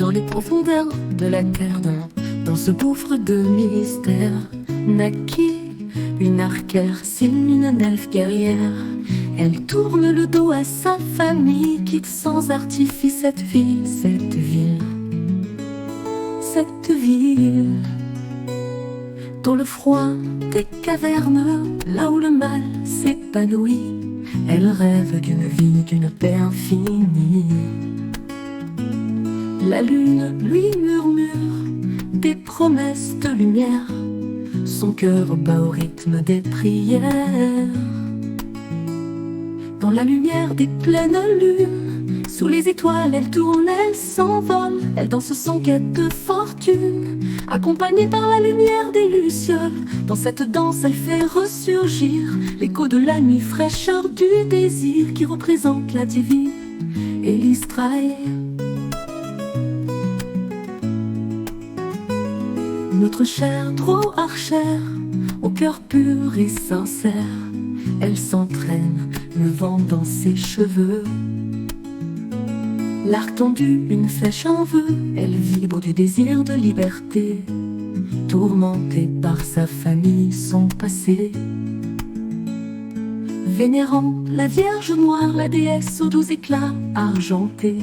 Dans les profondeurs de la terre, dans ce gouffre de mystère, naquit une archère, signe une elfe guerrière. Elle tourne le dos à sa famille, quitte sans artifice cette ville, cette ville, cette ville. Dans le froid des cavernes, là où le mal s'épanouit, elle rêve d'une vie, d'une paix infinie. La lune lui murmure des promesses de lumière, son cœur bat au rythme des prières. Dans la lumière des pleines lunes, sous les étoiles elle tourne, elle s'envole, elle danse son quête de fortune, accompagnée par la lumière des lucioles. Dans cette danse elle fait ressurgir l'écho de la nuit, fraîcheur du désir qui représente la divine Elistrae. Notre chère trop archère, au cœur pur et sincère, elle s'entraîne, le vent dans ses cheveux. L'arc tendu, une flèche en vœu, elle vibre du désir de liberté, tourmentée par sa famille, son passé. Vénérant la Vierge noire, la déesse aux doux éclats argentés,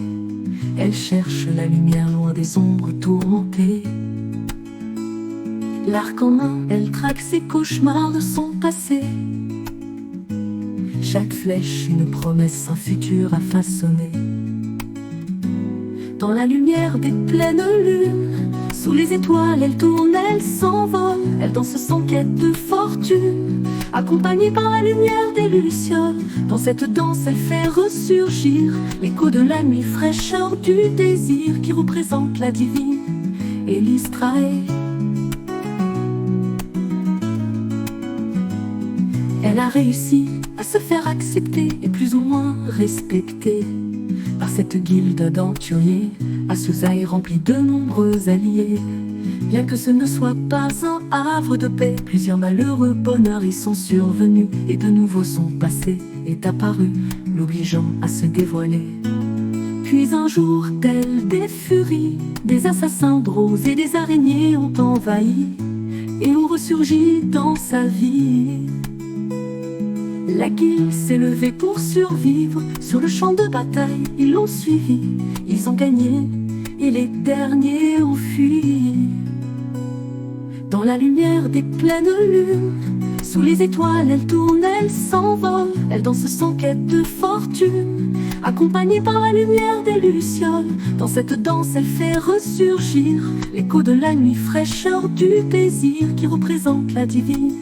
elle cherche la lumière loin des ombres tourmentées. L'arc en main, elle traque ses cauchemars de son passé. Chaque flèche, une promesse, un futur à façonner. Dans la lumière des pleines lunes, sous les étoiles, elle tourne, elle s'envole, elle danse son quête de fortune, accompagnée par la lumière des lucioles. Dans cette danse, elle fait ressurgir l'écho de la nuit, fraîcheur du désir qui représente la divine Elistrae. Elle a réussi à se faire accepter et plus ou moins respecter par cette guilde d'aventuriers, Azusaï remplie de nombreux alliés. Bien que ce ne soit pas un havre de paix, plusieurs malheureux bonheurs y sont survenus, et de nouveau son passé est apparu, l'obligeant à se dévoiler. Puis un jour, tels des furies, des assassins de roses et des araignées ont envahi et ont ressurgi dans sa vie. La guilde s'est levée pour survivre. Sur le champ de bataille, ils l'ont suivi, ils ont gagné et les derniers ont fui. Dans la lumière des pleines lunes, sous les étoiles, elle tourne, elle s'envole, elle danse son quête de fortune, accompagnée par la lumière des lucioles. Dans cette danse, elle fait ressurgir l'écho de la nuit, fraîcheur du désir qui représente la divine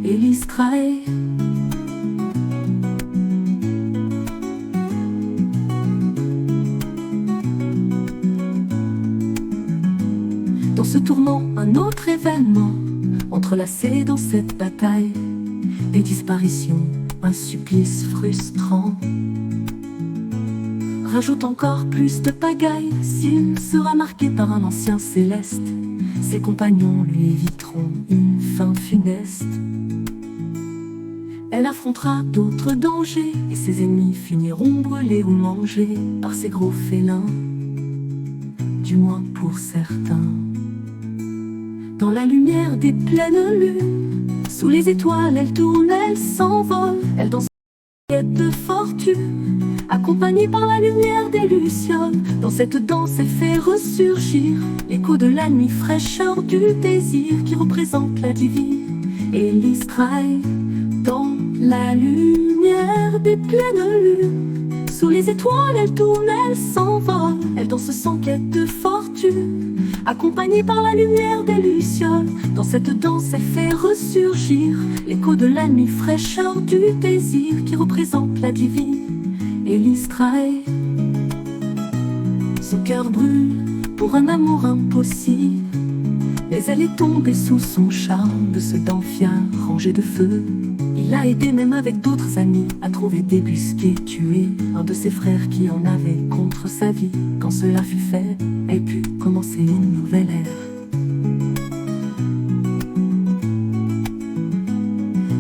Elistrae. Dans ce tournant, un autre événement entrelacé dans cette bataille, des disparitions, un supplice frustrant. Rajoute encore plus de pagaille, s'il sera marqué par un ancien céleste, ses compagnons lui éviteront une fin funeste. Elle affrontera d'autres dangers, et ses ennemis finiront brûlés ou mangés par ces gros félins, du moins pour certains. Dans la lumière des pleines lunes, sous les étoiles, elle tourne, elle s'envole, elle danse une quête de fortune, accompagnée par la lumière des lucioles. Dans cette danse, elle fait ressurgir l'écho de la nuit, fraîcheur du désir qui représente la divine Elistrae. Dans la lumière des pleines lunes, sous les étoiles, elle tourne, elle s'envole, elle danse son quête de fortune, accompagnée par la lumière des lucioles. Dans cette danse, elle fait ressurgir l'écho de la nuit, fraîcheur du désir qui représente la divine Elistrae. Son cœur brûle pour un amour impossible, mais elle est tombée sous son charme de ce Danfia rangé de feu. Il a aidé même avec d'autres amis à trouver, débusquer, tuer un de ses frères qui en avait contre sa vie. Quand cela fut fait, elle put commencer une nouvelle ère.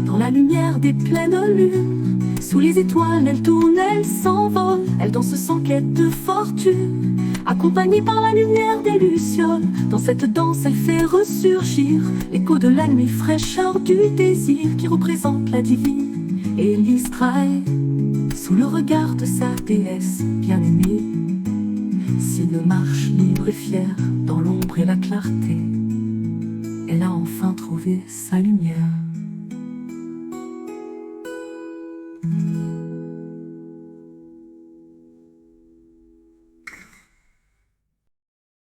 Dans la lumière des pleines lunes, sous les étoiles, elle tourne, elle s'envole, elle danse sans quête de fortune, Accompagnée par la lumière des lucioles, dans cette danse elle fait ressurgir l'écho de la nuit, fraîcheur du désir qui représente la divine Élise Traille, sous le regard de sa déesse bien-aimée. Signe marche libre et fière dans l'ombre et la clarté, elle a enfin trouvé sa lumière.